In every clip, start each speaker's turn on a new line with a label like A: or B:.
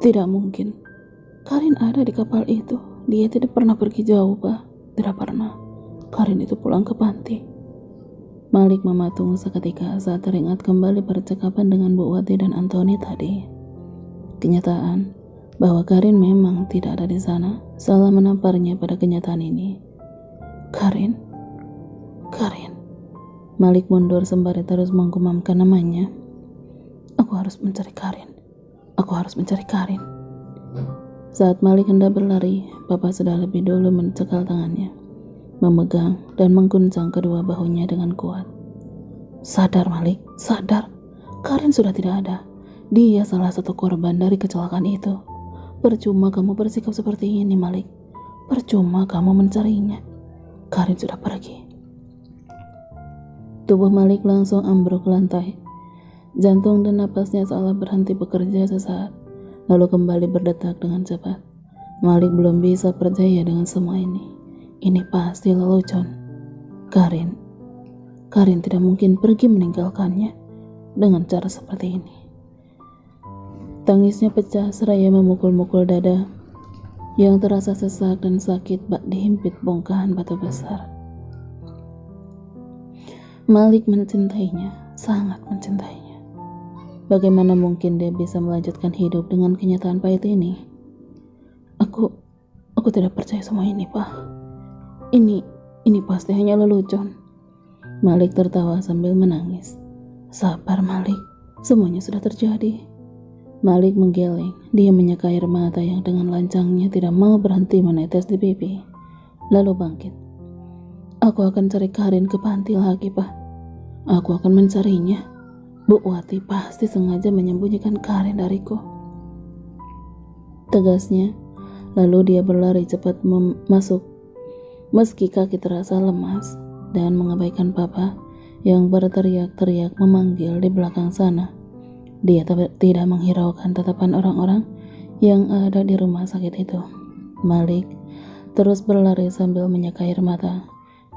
A: Tidak mungkin. Karin ada di kapal itu. Dia tidak pernah pergi jauh, Pak. Tidak pernah. Karin itu pulang ke panti. Malik mematung seketika saat teringat kembali percakapan dengan Bu Wati dan Antoni tadi. Kenyataan bahwa Karin memang tidak ada di sana salah menamparnya pada kenyataan ini. Karin. Malik mundur sembari terus menggumamkan namanya. Aku harus mencari Karin. Saat Malik hendak berlari, Papa sudah lebih dulu mencekal tangannya, memegang dan mengguncang kedua bahunya dengan kuat. Sadar Malik, sadar. Karin sudah tidak ada. Dia salah satu korban dari kecelakaan itu. Percuma kamu bersikap seperti ini, Malik. Percuma kamu mencarinya. Karin sudah pergi. Tubuh Malik langsung ambruk ke lantai. Jantung dan napasnya seolah berhenti bekerja sesaat, lalu kembali berdetak dengan cepat. Malik belum bisa percaya dengan semua ini. Ini pasti lelucon. Karin tidak mungkin pergi meninggalkannya dengan cara seperti ini. Tangisnya pecah seraya memukul-mukul dada yang terasa sesak dan sakit bak dihimpit bongkahan batu besar. Malik mencintainya, sangat mencintainya. Bagaimana mungkin dia bisa melanjutkan hidup dengan kenyataan pahit ini? Aku tidak percaya semua ini, Pak. Ini pasti hanya lelucon. Malik tertawa sambil menangis. Sabar, Malik. Semuanya sudah terjadi. Malik menggeleng. Dia menyeka air mata yang dengan lancangnya tidak mau berhenti menetes di pipi. Lalu bangkit. Aku akan cari Karin ke panti lagi, Pak. Aku akan mencarinya. Bu Wati pasti sengaja menyembunyikan Karin dariku, tegasnya. Lalu dia berlari cepat masuk, meski kaki terasa lemas, dan mengabaikan Papa yang berteriak-teriak memanggil di belakang sana. Dia tidak menghiraukan tatapan orang-orang yang ada di rumah sakit itu. Malik terus berlari sambil menyeka air mata,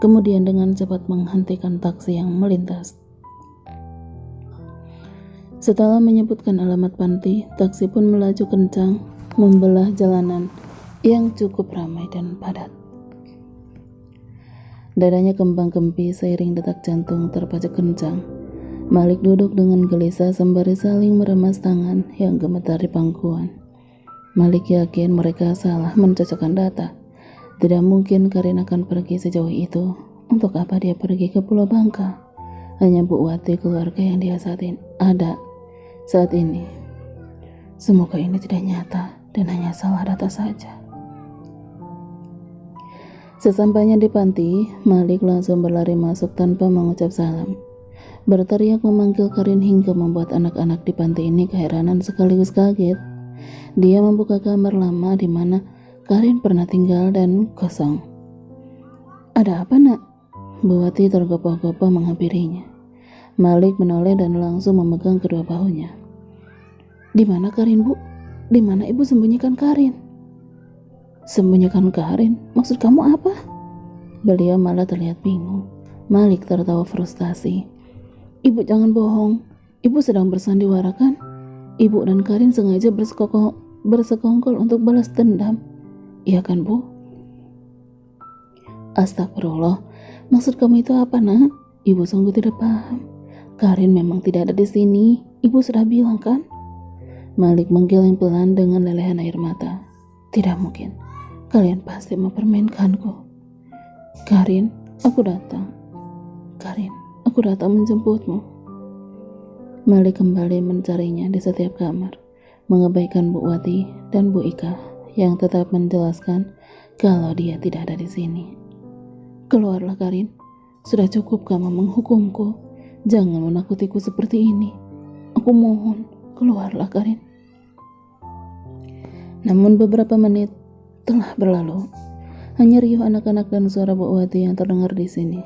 A: kemudian dengan cepat menghentikan taksi yang melintas. Setelah menyebutkan alamat panti, taksi pun melaju kencang membelah jalanan yang cukup ramai dan padat. Dadanya kembang-kempis seiring detak jantung terpacu kencang. Malik duduk dengan gelisah sembari saling meremas tangan yang gemetar di pangkuan. Malik yakin mereka salah mencocokkan data. Tidak mungkin Karin akan pergi sejauh itu. Untuk apa dia pergi ke Pulau Bangka? Hanya Bu Wati keluarga yang dia ada saat ini. Semoga ini tidak nyata dan hanya salah data saja. Sesampainya di panti, Malik langsung berlari masuk tanpa mengucap salam. Berteriak memanggil Karin hingga membuat anak-anak di panti ini keheranan sekaligus kaget. Dia membuka kamar lama di mana Karin pernah tinggal dan kosong. Ada apa, Nak? Bu Wati tergopoh-gopoh menghampirinya. Malik menoleh dan langsung memegang kedua bahunya. Di mana Karin, Bu? Di mana Ibu sembunyikan Karin? Sembunyikan Karin? Maksud kamu apa? Beliau malah terlihat bingung. Malik tertawa frustasi. Ibu jangan bohong. Ibu sedang bersandiwara kan? Ibu dan Karin sengaja bersekongkol untuk balas dendam. Iya kan, Bu? Astagfirullah. Maksud kamu itu apa, Nak? Ibu sungguh tidak paham. Karin memang tidak ada di sini. Ibu sudah bilang kan? Malik menggeleng pelan dengan lelehan air mata. Tidak mungkin. Kalian pasti mempermainkanku. Karin, aku datang. Karin, aku datang menjemputmu. Malik kembali mencarinya di setiap kamar, mengabaikan Bu Wati dan Bu Ika yang tetap menjelaskan kalau dia tidak ada di sini. Keluarlah, Karin. Sudah cukup kamu menghukumku. Jangan menakutiku seperti ini. Aku mohon, keluarlah, Karin. Namun beberapa menit telah berlalu. Hanya riuh anak-anak dan suara Bu Wati yang terdengar di sini.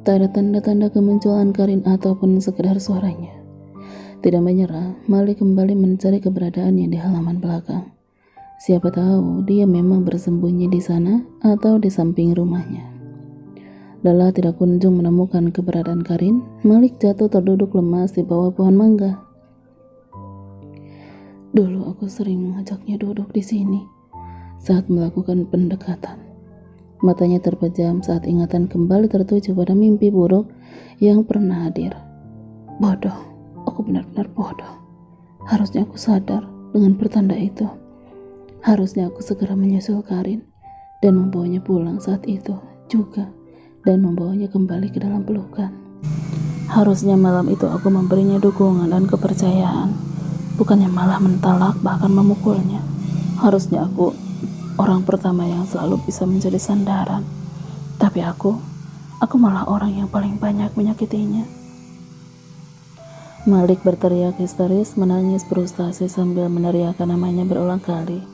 A: Tak ada tanda-tanda kemunculan Karin ataupun sekedar suaranya. Tidak menyerah, Malik kembali mencari keberadaannya di halaman belakang. Siapa tahu dia memang bersembunyi di sana atau di samping rumahnya. Lelah tidak kunjung menemukan keberadaan Karin, Malik jatuh terduduk lemas di bawah pohon mangga. Dulu aku sering mengajaknya duduk di sini saat melakukan pendekatan. Matanya terpejam saat ingatan kembali tertuju pada mimpi buruk yang pernah hadir. Bodoh, aku benar-benar bodoh. Harusnya aku sadar dengan pertanda itu. Harusnya aku segera menyusul Karin dan membawanya pulang saat itu juga, dan membawanya kembali ke dalam pelukan. Harusnya malam itu aku memberinya dukungan dan kepercayaan, bukannya malah mentalak bahkan memukulnya. Harusnya aku orang pertama yang selalu bisa menjadi sandaran, tapi aku malah orang yang paling banyak menyakitinya. Malik berteriak histeris, menangis frustasi sambil meneriakkan namanya berulang kali.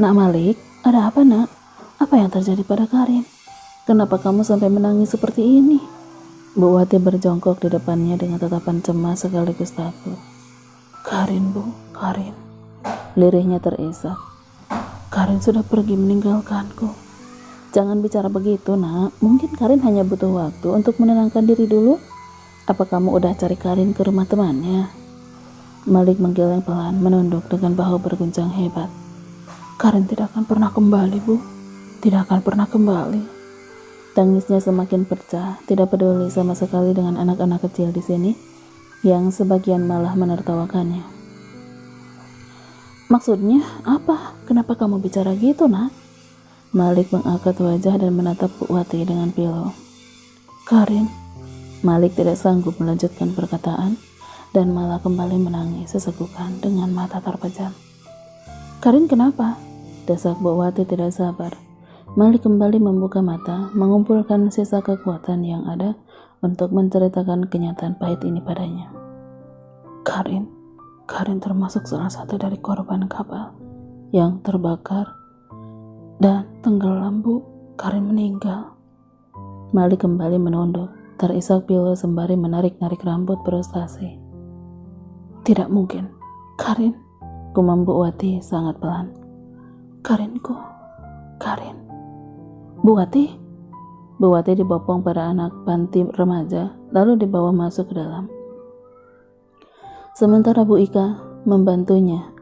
A: Nak Malik, ada apa nak? Apa yang terjadi pada Karin? Kenapa kamu sampai menangis seperti ini? Bu Wati berjongkok di depannya dengan tatapan cemas sekaligus takut. Karin bu, Karin. Lirihnya terisak. Karin sudah pergi meninggalkanku. Jangan bicara begitu nak, mungkin Karin hanya butuh waktu untuk menenangkan diri dulu. Apa kamu udah cari Karin ke rumah temannya? Malik menggeleng pelan, menunduk dengan bahu berguncang hebat. Karin tidak akan pernah kembali bu, tidak akan pernah kembali. Tangisnya semakin pecah, tidak peduli sama sekali dengan anak-anak kecil di sini, yang sebagian malah menertawakannya. Maksudnya apa? Kenapa kamu bicara gitu nak? Malik mengangkat wajah dan menatap Bu Wati dengan pilu. Karin. Malik tidak sanggup melanjutkan perkataan dan malah kembali menangis sesegukan dengan mata terpejam. Karin kenapa? Desak Bu Wati tidak sabar. Malik kembali membuka mata, mengumpulkan sisa kekuatan yang ada untuk menceritakan kenyataan pahit ini padanya. Karin termasuk salah satu dari korban kapal yang terbakar dan tenggelam bu. Karin meninggal. Malik kembali menunduk, terisak pilu sembari menarik-narik rambut frustasi. Tidak mungkin, Karin, gumam Bu Wati sangat pelan. Karin. Bu Wati dibopong pada anak panti remaja, lalu dibawa masuk ke dalam. Sementara Bu Ika membantunya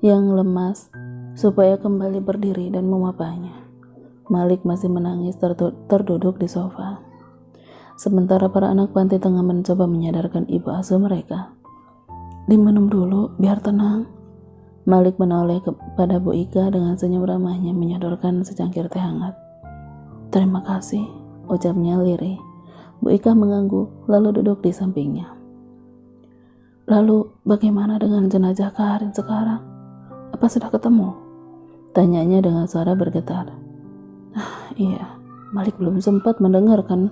A: yang lemas supaya kembali berdiri dan memapahnya. Malik masih menangis terduduk di sofa. Sementara para anak panti tengah mencoba menyadarkan ibu asuh mereka. Diminum dulu biar tenang. Malik menoleh kepada Bu Ika dengan senyum ramahnya menyodorkan secangkir teh hangat. Terima kasih, ucapnya lirih. Bu Ika mengangguk lalu duduk di sampingnya. Lalu bagaimana dengan jenazah Karin sekarang? Apa sudah ketemu? Tanyanya dengan suara bergetar. Iya, Malik belum sempat mendengarkan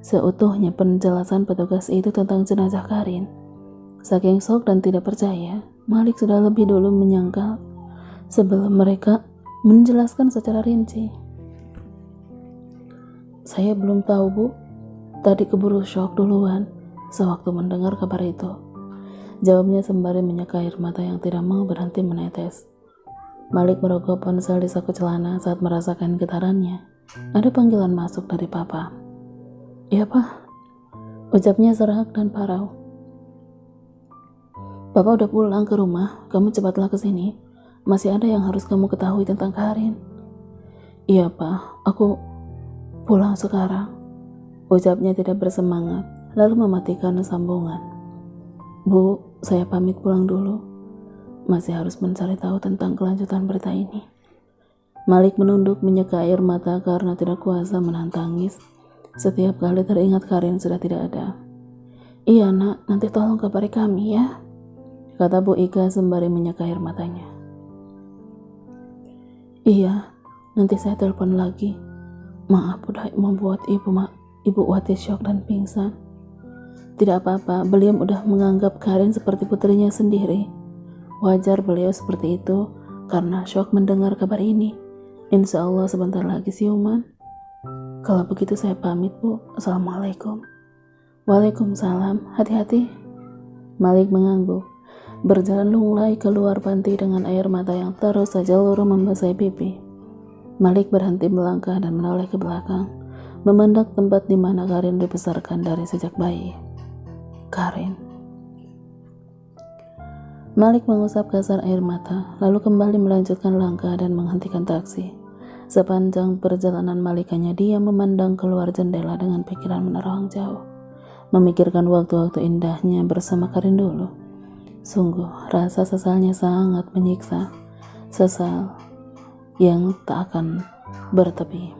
A: seutuhnya penjelasan petugas itu tentang jenazah Karin. Saking shock dan tidak percaya, Malik sudah lebih dulu menyangkal sebelum mereka menjelaskan secara rinci. Saya belum tahu bu, tadi keburu shock duluan sewaktu mendengar kabar itu. Jawabnya sembari menyeka air mata yang tidak mau berhenti menetes. Malik merogoh ponsel di saku celana saat merasakan getarannya. Ada panggilan masuk dari papa. Iya pak, ucapnya serak dan parau. Papa udah pulang ke rumah, kamu cepatlah ke sini. Masih ada yang harus kamu ketahui tentang Karin. Iya pak, aku pulang sekarang, ucapnya tidak bersemangat, lalu mematikan sambungan. Bu, saya pamit pulang dulu. Masih harus mencari tahu tentang kelanjutan berita ini. Malik menunduk menyeka air mata karena tidak kuasa menahan tangis. Setiap kali teringat Karin sudah tidak ada. Iya nak, nanti tolong kabari kami ya, kata Bu Ika sembari menyeka air matanya. Iya, nanti saya telepon lagi. Maaf udah membuat Ibu Wati syok dan pingsan. Tidak apa-apa, beliau udah menganggap Karin seperti putrinya sendiri. Wajar beliau seperti itu karena syok mendengar kabar ini. Insya Allah sebentar lagi siuman. Kalau begitu saya pamit bu. Assalamualaikum. Waalaikumsalam, hati-hati. Malik mengangguk, berjalan lunglai keluar panti dengan air mata yang terus saja luruh membasahi pipi. Malik berhenti melangkah dan menoleh ke belakang, memandang tempat di mana Karin dibesarkan dari sejak bayi. Karin. Malik mengusap kasar air mata, lalu kembali melanjutkan langkah dan menghentikan taksi. Sepanjang perjalanan Malik hanya diam memandang keluar jendela dengan pikiran menerawang jauh, memikirkan waktu-waktu indahnya bersama Karin dulu. Sungguh, rasa sesalnya sangat menyiksa, sesal yang tak akan bertepi.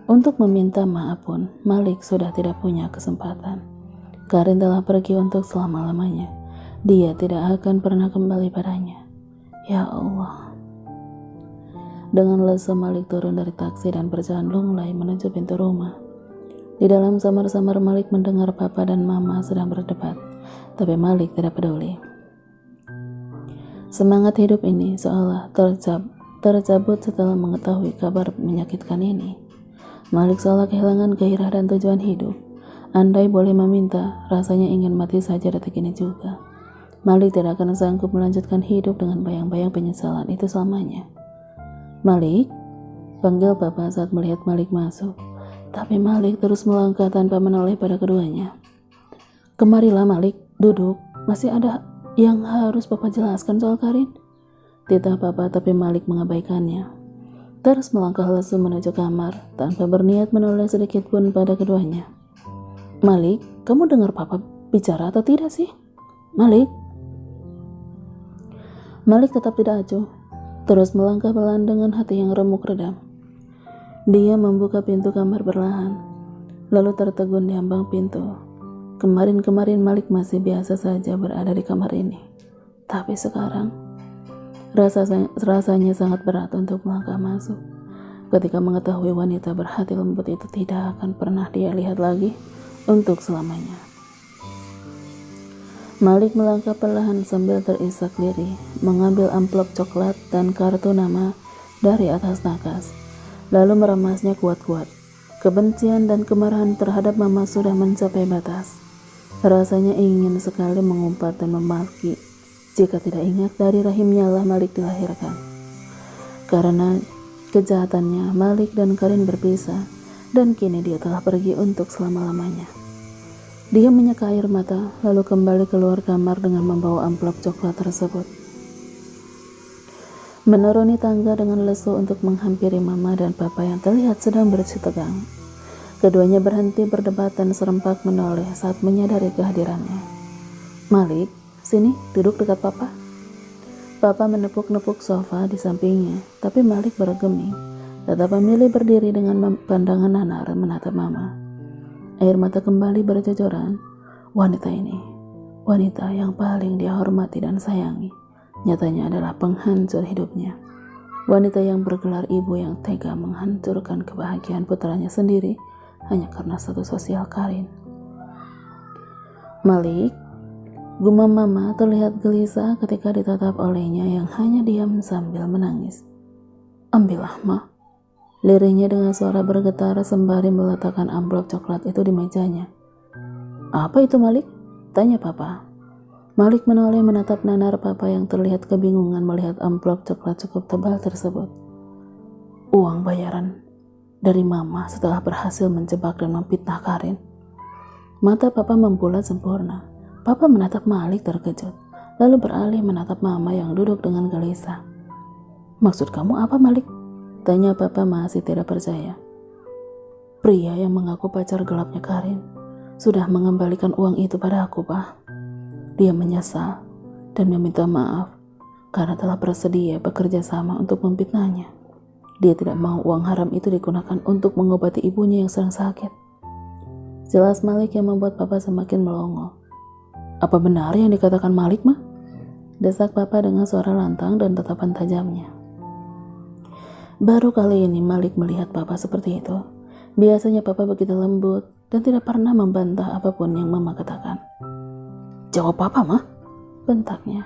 A: Untuk meminta maaf pun, Malik sudah tidak punya kesempatan. Karin telah pergi untuk selama-lamanya. Dia tidak akan pernah kembali padanya. Ya Allah. Dengan lesu Malik turun dari taksi dan berjalan lunglai menuju pintu rumah. Di dalam samar-samar Malik mendengar papa dan mama sedang berdebat, tapi Malik tidak peduli. Semangat hidup ini seolah tercabut setelah mengetahui kabar menyakitkan ini. Malik seolah kehilangan gairah dan tujuan hidup. Andai boleh meminta, rasanya ingin mati saja detik ini juga. Malik tidak akan sanggup melanjutkan hidup dengan bayang-bayang penyesalan itu selamanya. Malik, panggil papa saat melihat Malik masuk. Tapi Malik terus melangkah tanpa menoleh pada keduanya. Kemarilah Malik, duduk. Masih ada yang harus papa jelaskan soal Karin? Titah papa, tapi Malik mengabaikannya. Terus melangkah lesu menuju kamar tanpa berniat menoleh sedikit pun pada keduanya. Malik, kamu dengar papa bicara atau tidak sih? Malik tetap tidak acuh, terus melangkah pelan dengan hati yang remuk redam. Dia membuka pintu kamar perlahan, lalu tertegun di ambang pintu. Kemarin Malik masih biasa saja berada di kamar ini, tapi sekarang rasanya sangat berat untuk melangkah masuk. Ketika mengetahui wanita berhati lembut itu tidak akan pernah dia lihat lagi untuk selamanya. Malik melangkah perlahan sambil terisak lirih, mengambil amplop coklat dan kartu nama dari atas nakas, lalu meremasnya kuat-kuat. Kebencian dan kemarahan terhadap mama sudah mencapai batas. Rasanya ingin sekali mengumpat dan memaki jika tidak ingat dari rahimnya lah Malik dilahirkan. Karena kejahatannya, Malik dan Karin berpisah, dan kini dia telah pergi untuk selama-lamanya. Dia menyeka air mata, lalu kembali keluar kamar dengan membawa amplop coklat tersebut. Menuruni tangga dengan lesu untuk menghampiri mama dan papa yang terlihat sedang bersih tegang. Keduanya berhenti berdebat dan serempak menoleh saat menyadari kehadirannya. Malik, sini, duduk dekat papa. Papa menepuk-nepuk sofa di sampingnya, tapi Malik bergeming, tetap memilih berdiri dengan pandangan nanar menatap mama. Air mata kembali bercucuran. Wanita ini, wanita yang paling dia hormati dan sayangi, nyatanya adalah penghancur hidupnya. Wanita yang bergelar ibu yang tega menghancurkan kebahagiaan putranya sendiri hanya karena status sosial Karin. Malik, gumam mama terlihat gelisah ketika ditatap olehnya yang hanya diam sambil menangis. Ambillah, Ma. Lirihnya dengan suara bergetar sembari meletakkan amplop coklat itu di mejanya. Apa itu Malik? Tanya papa. Malik menoleh menatap nanar papa yang terlihat kebingungan melihat amplop coklat cukup tebal tersebut. Uang bayaran dari mama setelah berhasil menjebak dan memfitnah Karin. Mata papa membulat sempurna. Papa menatap Malik terkejut, lalu beralih menatap mama yang duduk dengan gelisah. Maksud kamu apa Malik? Tanya papa masih tidak percaya. Pria yang mengaku pacar gelapnya Karin sudah mengembalikan uang itu pada aku, Pak. Dia menyesal dan meminta maaf karena telah bersedia bekerja sama untuk memfitnahnya. Dia tidak mau uang haram itu digunakan untuk mengobati ibunya yang sedang sakit. Jelas Malik yang membuat papa semakin melongo. Apa benar yang dikatakan Malik, Ma? Desak papa dengan suara lantang dan tatapan tajamnya. Baru kali ini Malik melihat papa seperti itu. Biasanya papa begitu lembut dan tidak pernah membantah apapun yang mama katakan. Jawab papa, Ma, bentaknya.